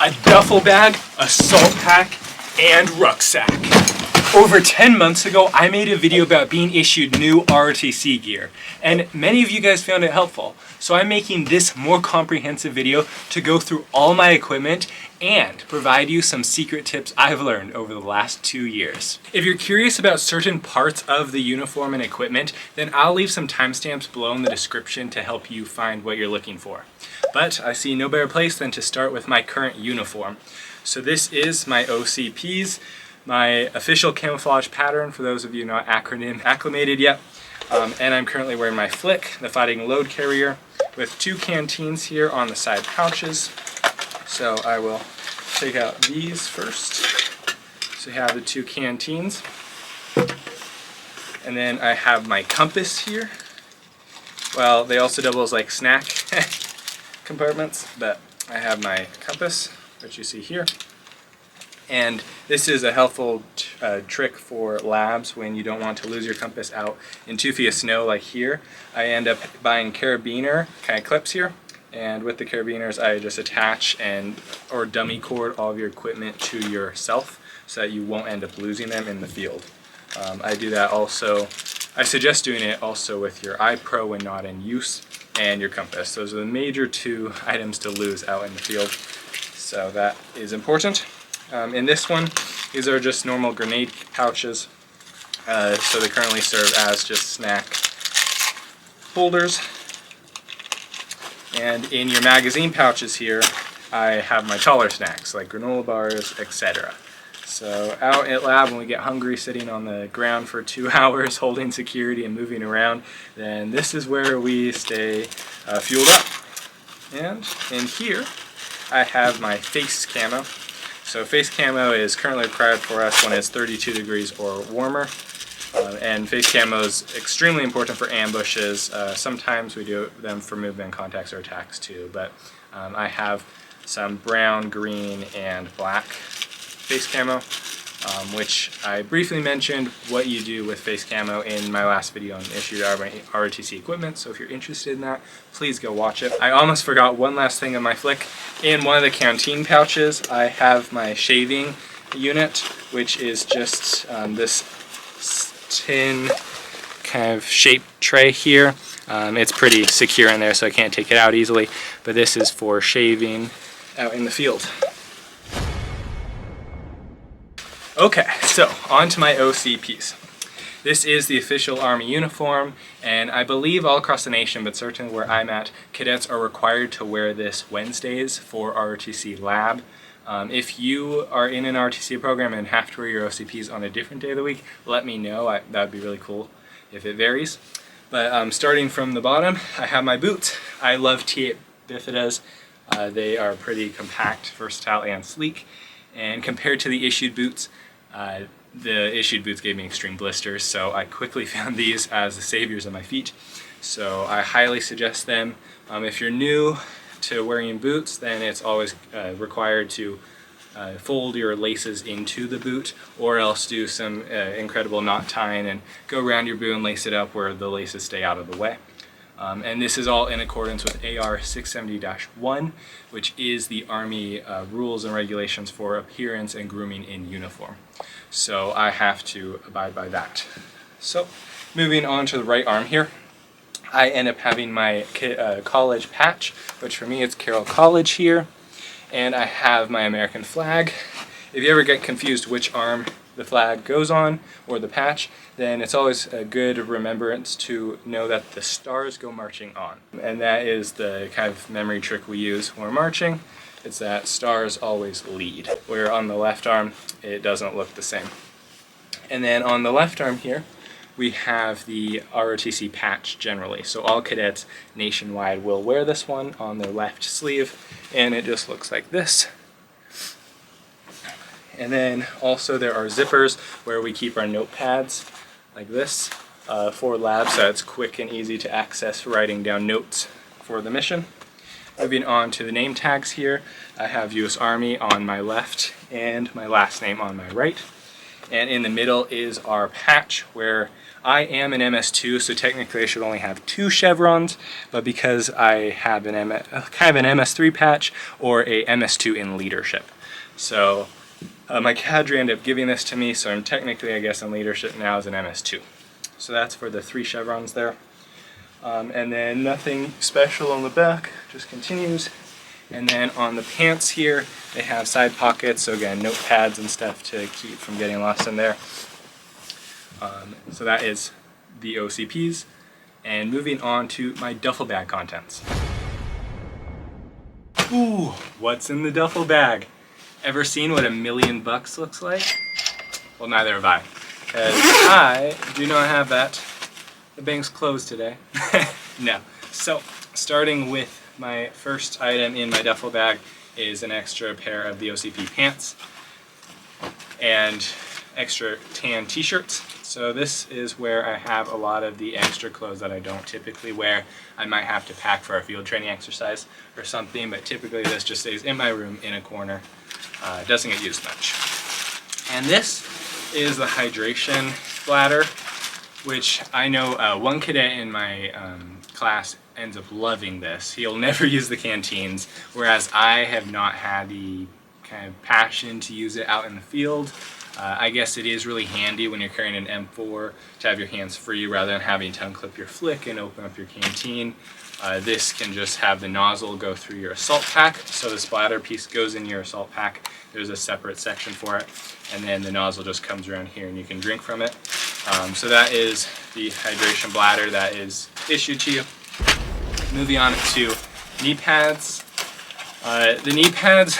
a duffel bag, a salt pack, and rucksack. Over 10 months ago, I made a video about being issued new ROTC gear, and many of you guys found it helpful. So I'm making this more comprehensive video to go through all my equipment and provide you some secret tips I've learned over the last 2 years. If you're curious about certain parts of the uniform and equipment, then I'll leave some timestamps below in the description to help you find what you're looking for. But I see no better place than to start with my current uniform. So this is my OCPs, my official camouflage pattern for those of you not acronym acclimated yet. And I'm currently wearing my flick, the fighting load carrier, with 2 canteens here on the side pouches. So I will take out these first. So I have the 2 canteens. And then I have my compass here. Well, they also double as like snack compartments, but I have my compass, which you see here. And this is a helpful trick for labs when you don't want to lose your compass out in 2 feet of snow like here. I end up buying carabiner kind of clips here, and with the carabiners I just attach or dummy cord all of your equipment to yourself so that you won't end up losing them in the field. I do that also. I suggest doing it also with your iPro when not in use and your compass. Those are the major 2 items to lose out in the field, so that is important. In this one, these are just normal grenade pouches, so they currently serve as just snack holders. And in your magazine pouches here, I have my taller snacks like granola bars, etc. So out at lab, when we get hungry sitting on the ground for 2 hours holding security and moving around, then this is where we stay fueled up. And in here, I have my face camo. So face camo is currently required for us when it's 32 degrees or warmer. And face camo is extremely important for ambushes. Sometimes we do them for movement contacts or attacks too, but I have some brown, green, and black face camo, which I briefly mentioned what you do with face camo in my last video on issued ROTC equipment, so if you're interested in that, please go watch it. I almost forgot one last thing on my flick. In one of the canteen pouches, I have my shaving unit, which is just this tin kind of shaped tray here. It's pretty secure in there, so I can't take it out easily, but this is for shaving out in the field. Okay, so on to my OCPs. This is the official Army uniform, and I believe all across the nation, but certainly where I'm at, cadets are required to wear this Wednesdays for ROTC lab. If you are in an ROTC program and have to wear your OCPs on a different day of the week, let me know. That would be really cool if it varies. But starting from the bottom, I have my boots. I love T8 Bifidas. They are pretty compact, versatile, and sleek. And compared to the issued boots, the issued boots gave me extreme blisters, so I quickly found these as the saviors of my feet. So I highly suggest them. If you're new to wearing boots, then it's always required to fold your laces into the boot, or else do some incredible knot tying and go around your boot and lace it up where the laces stay out of the way. And this is all in accordance with AR 670-1, which is the Army rules and regulations for appearance and grooming in uniform. So I have to abide by that. So moving on to the right arm here, I end up having my college patch, which for me it's Carroll College here, and I have my American flag. If you ever get confused which arm the flag goes on, or the patch, then it's always a good remembrance to know that the stars go marching on. And that is the kind of memory trick we use when we're marching. It's that stars always lead, where on the left arm it doesn't look the same. And then on the left arm here, we have the ROTC patch generally. So all cadets nationwide will wear this one on their left sleeve, and it just looks like this. And then also there are zippers where we keep our notepads like this for labs, so it's quick and easy to access writing down notes for the mission. Moving on to the name tags here, I have US Army on my left and my last name on my right. And in the middle is our patch, where I am an MS2, so technically I should only have 2 chevrons, but because I have kind of an MS3 patch or a MS2 in leadership. So my cadre ended up giving this to me, so I'm technically, I guess, in leadership now as an MS2. So that's for the 3 chevrons there. And then nothing special on the back, just continues. And then on the pants here, they have side pockets, so again, notepads and stuff to keep from getting lost in there. So that is the OCPs. And moving on to my duffel bag contents. Ooh, what's in the duffel bag? Ever seen what $1 million looks like? Well, neither have I, because I do not have that. The bank's closed today. No. So, starting with my first item in my duffel bag is an extra pair of the OCP pants and extra tan t-shirts. So this is where I have a lot of the extra clothes that I don't typically wear. I might have to pack for a field training exercise or something, but typically this just stays in my room in a corner. Doesn't get used much. And this is the hydration bladder, which I know one cadet in my class ends up loving this. He'll never use the canteens, whereas I have not had the kind of passion to use it out in the field. I guess it is really handy when you're carrying an M4 to have your hands free rather than having to unclip your flick and open up your canteen. This can just have the nozzle go through your assault pack. So this bladder piece goes in your assault pack. There's a separate section for it. And then the nozzle just comes around here and you can drink from it. So that is the hydration bladder that is issued to you. Moving on to knee pads. The knee pads,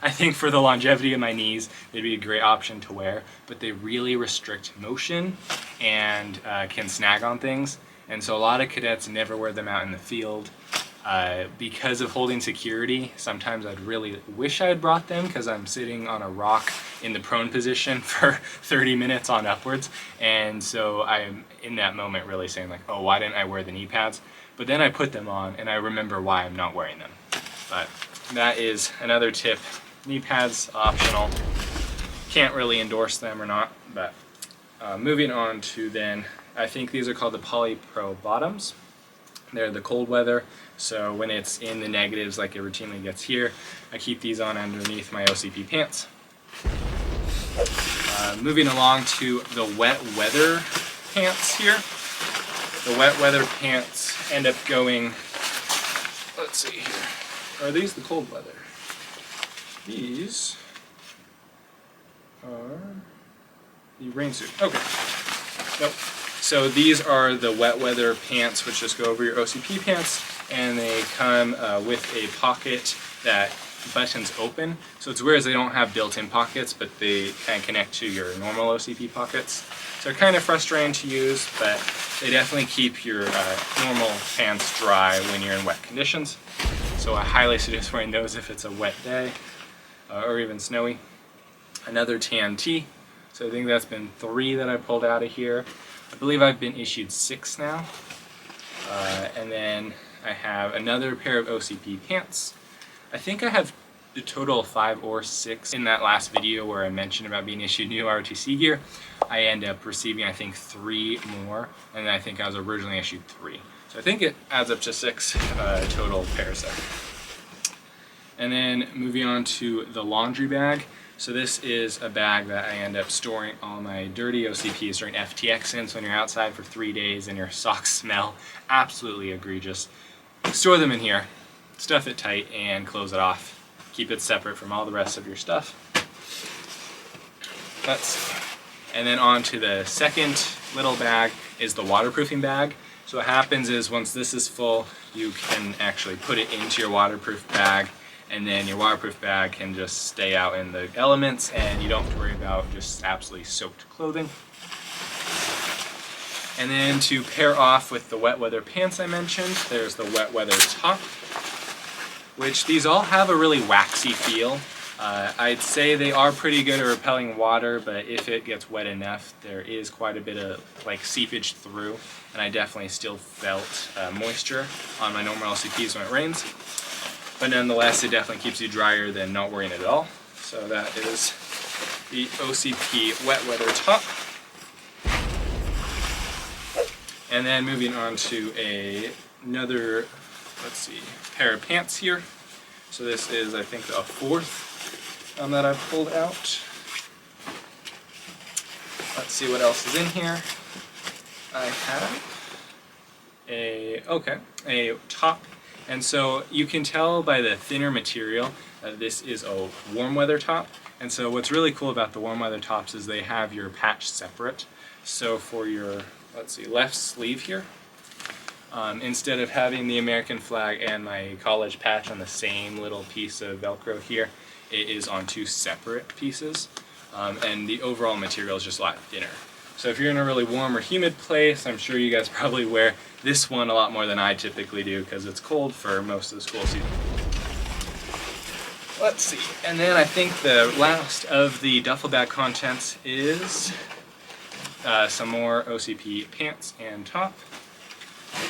I think for the longevity of my knees, they'd be a great option to wear, but they really restrict motion and can snag on things. And so a lot of cadets never wear them out in the field. Because of holding security, sometimes I'd really wish I had brought them because I'm sitting on a rock in the prone position for 30 minutes on upwards. And so I'm in that moment really saying like, oh, why didn't I wear the knee pads? But then I put them on and I remember why I'm not wearing them. But that is another tip. Knee pads optional. Can't really endorse them or not, but moving on to then, I think these are called the Polypro bottoms. They're the cold weather, so when it's in the negatives like it routinely gets here, I keep these on underneath my OCP pants. Moving along to the wet weather pants here. The wet weather pants end up going, let's see here, are these the cold weather? These are the rain suit. Okay. Nope. So these are the wet weather pants, which just go over your OCP pants, and they come with a pocket that buttons open. So it's weird, they don't have built-in pockets, but they kind of connect to your normal OCP pockets. So they're kind of frustrating to use, but they definitely keep your normal pants dry when you're in wet conditions. So I highly suggest wearing those if it's a wet day or even snowy. Another tan tee. So I think that's been 3 that I pulled out of here. I believe I've been issued 6 now. And then I have another pair of OCP pants. I think I have a total of 5 or 6. In that last video where I mentioned about being issued new ROTC gear, I end up receiving I think 3 more, and I think I was originally issued 3. So I think it adds up to 6 total pairs there. And then moving on to the laundry bag. So this is a bag that I end up storing all my dirty OCPs during FTX in, so when you're outside for 3 days and your socks smell absolutely egregious, store them in here, stuff it tight, and close it off. Keep it separate from all the rest of your stuff. And then on to the second little bag is the waterproofing bag. So what happens is once this is full, you can actually put it into your waterproof bag, and then your waterproof bag can just stay out in the elements and you don't have to worry about just absolutely soaked clothing. And then to pair off with the wet weather pants I mentioned, there's the wet weather top, which these all have a really waxy feel. I'd say they are pretty good at repelling water, but if it gets wet enough, there is quite a bit of like seepage through, and I definitely still felt moisture on my normal LCPs when it rains. But nonetheless, it definitely keeps you drier than not wearing it at all. So that is the OCP wet weather top. And then moving on to another, let's see, pair of pants here. So this is, I think, the fourth that I've pulled out. Let's see what else is in here. I have a top. And so you can tell by the thinner material that this is a warm weather top. And so what's really cool about the warm weather tops is they have your patch separate. So for your, let's see, left sleeve here, instead of having the American flag and my college patch on the same little piece of Velcro here, it is on two separate pieces. And the overall material is just a lot thinner. So if you're in a really warm or humid place, I'm sure you guys probably wear this one a lot more than I typically do because it's cold for most of the school season. Let's see, and then I think the last of the duffel bag contents is some more OCP pants and top.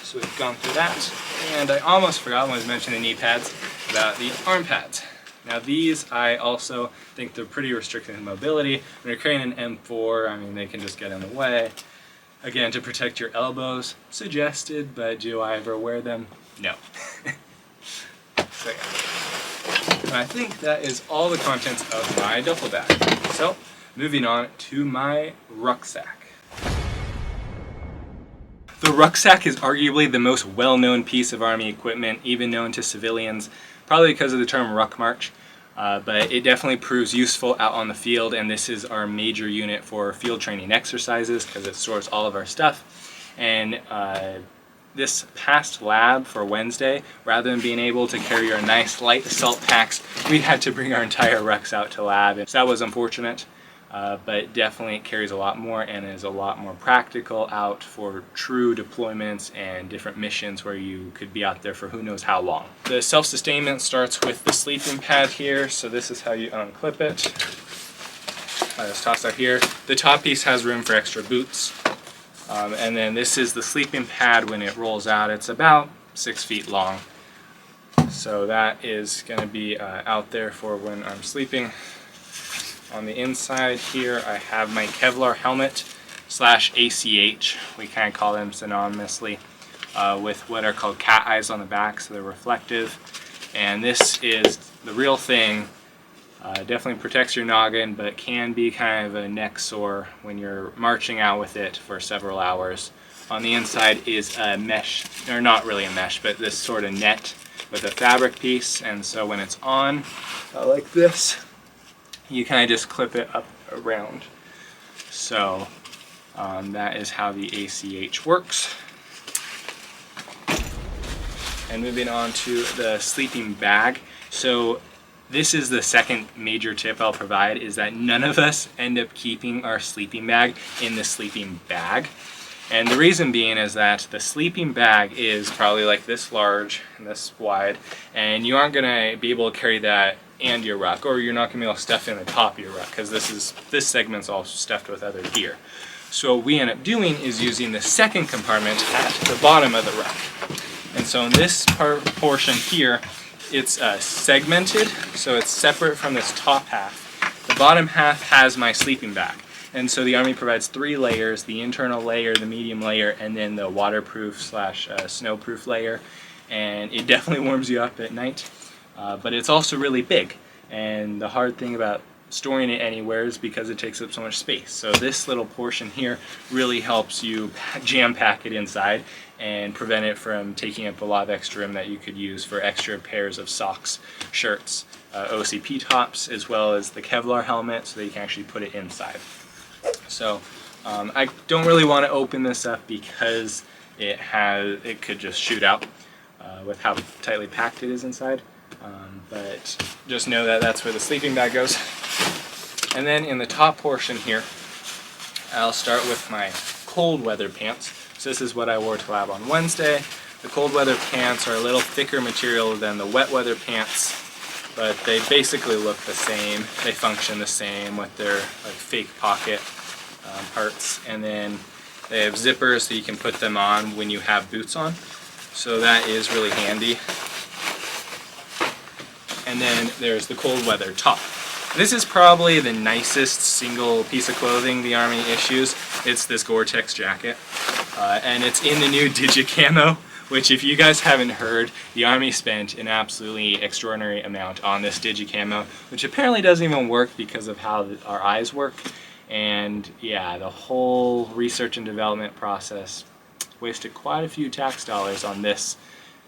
So we've gone through that, and I almost forgot when I was mentioning the knee pads about the arm pads. Now these, I also think they're pretty restricted in mobility. When you're carrying an M4, I mean, they can just get in the way. Again, to protect your elbows, suggested, but do I ever wear them? No. So yeah. And I think that is all the contents of my duffel bag. So, moving on to my rucksack. The rucksack is arguably the most well-known piece of Army equipment, even known to civilians, probably because of the term ruck march, but it definitely proves useful out on the field, and this is our major unit for field training exercises because it stores all of our stuff. And this past lab for Wednesday, rather than being able to carry our nice light assault packs, we had to bring our entire rucks out to lab, and so that was unfortunate. But definitely it carries a lot more and is a lot more practical out for true deployments and different missions where you could be out there for who knows how long. The self-sustainment starts with the sleeping pad here, so this is how you unclip it. Just toss that here. The top piece has room for extra boots. And then this is the sleeping pad when it rolls out. It's about 6 feet long. So that is going to be out there for when I'm sleeping. On the inside here I have my Kevlar helmet / ACH, we kind of call them synonymously, with what are called cat eyes on the back, so they're reflective. And this is the real thing. Definitely protects your noggin, but can be kind of a neck sore when you're marching out with it for several hours. On the inside is a mesh, or not really a mesh, but this sort of net with a fabric piece, and so when it's on like this, you kind of just clip it up around. So that is how the ACH works. And moving on to the sleeping bag. So this is the second major tip I'll provide, is that none of us end up keeping our sleeping bag in the sleeping bag. And the reason being is that the sleeping bag is probably like this large and this wide, and you aren't going to be able to carry that and your ruck, or you're not going to be able to stuff in the top of your ruck, because this segment's all stuffed with other gear. So what we end up doing is using the second compartment at the bottom of the ruck. And so in this portion here, it's segmented, so it's separate from this top half. The bottom half has my sleeping bag. And so the Army provides 3 layers: the internal layer, the medium layer, and then the waterproof / snowproof layer. And it definitely warms you up at night. But it's also really big, and the hard thing about storing it anywhere is because it takes up so much space. So this little portion here really helps you jam pack it inside and prevent it from taking up a lot of extra room that you could use for extra pairs of socks, shirts, OCP tops, as well as the Kevlar helmet, so that you can actually put it inside. So I don't really want to open this up because it could just shoot out with how tightly packed it is inside. But just know that that's where the sleeping bag goes. And then in the top portion here, I'll start with my cold weather pants. So this is what I wore to lab on Wednesday. The cold weather pants are a little thicker material than the wet weather pants, but they basically look the same. They function the same with their like fake pocket parts. And then they have zippers so you can put them on when you have boots on. So that is really handy. And then there's the cold weather top. This is probably the nicest single piece of clothing the Army issues. It's this Gore-Tex jacket, and it's in the new Digicamo, which if you guys haven't heard, the Army spent an absolutely extraordinary amount on this Digicamo, which apparently doesn't even work because of how our eyes work. And yeah, the whole research and development process wasted quite a few tax dollars on this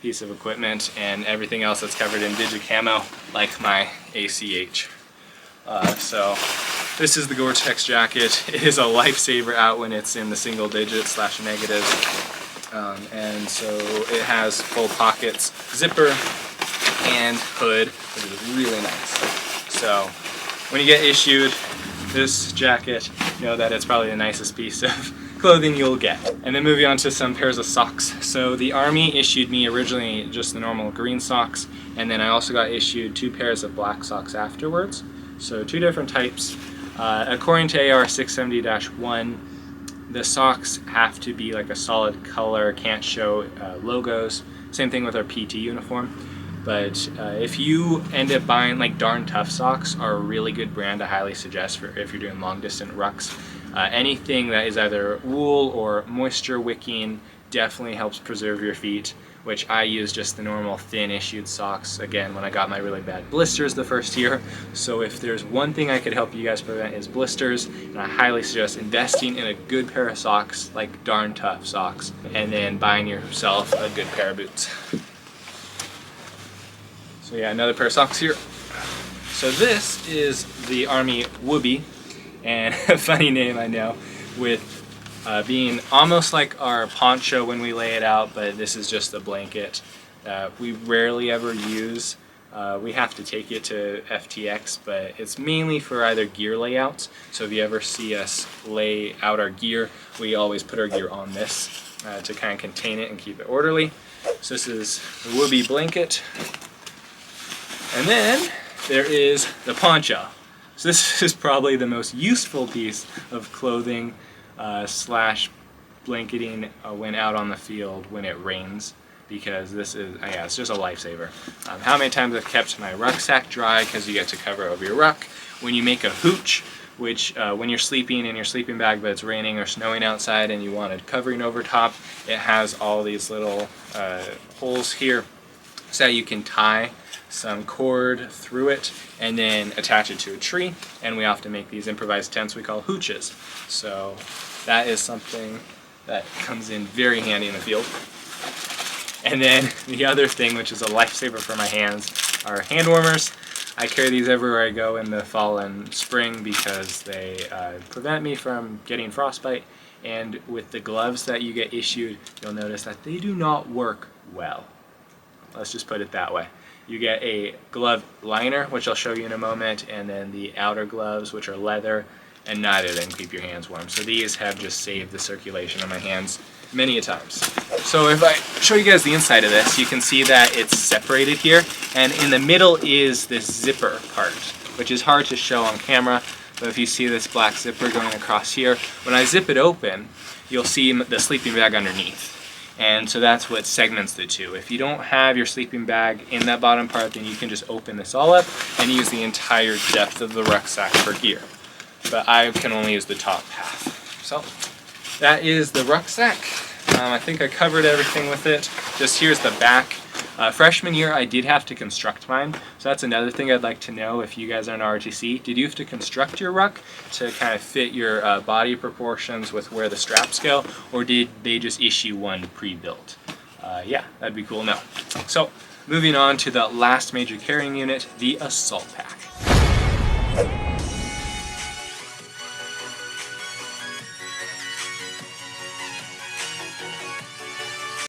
piece of equipment and everything else that's covered in Digicamo, like my ACH. So this is the Gore-Tex jacket. It is a lifesaver out when it's in the single digits / negatives. And so it has full pockets, zipper, and hood, which is really nice. So when you get issued this jacket, know that it's probably the nicest piece of clothing you'll get. And then moving on to some pairs of socks. So the Army issued me originally just the normal green socks, and then I also got issued 2 pairs of black socks afterwards. So 2 different types. According to AR 670-1, the socks have to be like a solid color, can't show logos. Same thing with our PT uniform. But if you end up buying, like Darn Tough socks are a really good brand I highly suggest for if you're doing long distance rucks. Anything that is either wool or moisture wicking definitely helps preserve your feet, which I use just the normal thin issued socks, again, when I got my really bad blisters the first year. So if there's one thing I could help you guys prevent is blisters, and I highly suggest investing in a good pair of socks, like Darn Tough socks, and then buying yourself a good pair of boots. So yeah, another pair of socks here. So this is the Army Whoopie, and a funny name I know, with being almost like our poncho when we lay it out, but this is just a blanket that we rarely ever use. We have to take it to FTX, but it's mainly for either gear layouts. So if you ever see us lay out our gear, we always put our gear on this to kind of contain it and keep it orderly. So this is the Whoopie blanket. And then there is the poncho. So this is probably the most useful piece of clothing slash blanketing when out on the field when it rains, because this is, yeah, it's just a lifesaver. How many times I've kept my ruck sack dry, because you get to cover over your ruck. When you make a hooch, which when you're sleeping in your sleeping bag but it's raining or snowing outside and you wanted covering over top, it has all these little holes here so that you can tie some cord through it and then attach it to a tree, and we often make these improvised tents we call hooches. So that is something that comes in very handy in the field. And then the other thing, which is a lifesaver for my hands, are hand warmers. I carry these everywhere I go in the fall and spring because they prevent me from getting frostbite, and with the gloves that you get issued, you'll notice that they do not work well. Let's just put it that way. You get a glove liner, which I'll show you in a moment, and then the outer gloves, which are leather, and neither of them keep your hands warm. So these have just saved the circulation on my hands many a times. So if I show you guys the inside of this, you can see that it's separated here, and in the middle is this zipper part, which is hard to show on camera, but if you see this black zipper going across here, when I zip it open, you'll see the sleeping bag underneath. And so that's what segments the two. If you don't have your sleeping bag in that bottom part, then you can just open this all up and use the entire depth of the ruck sack for gear. But I can only use the top half. So that is the ruck sack. I think I covered everything with it. Just here's the back. Freshman year I did have to construct mine, so that's another thing I'd like to know if you guys are in ROTC. Did you have to construct your ruck to kind of fit your body proportions with where the straps go, or did they just issue one pre-built? Yeah, that'd be cool to know. So moving on to the last major carrying unit, the assault pack.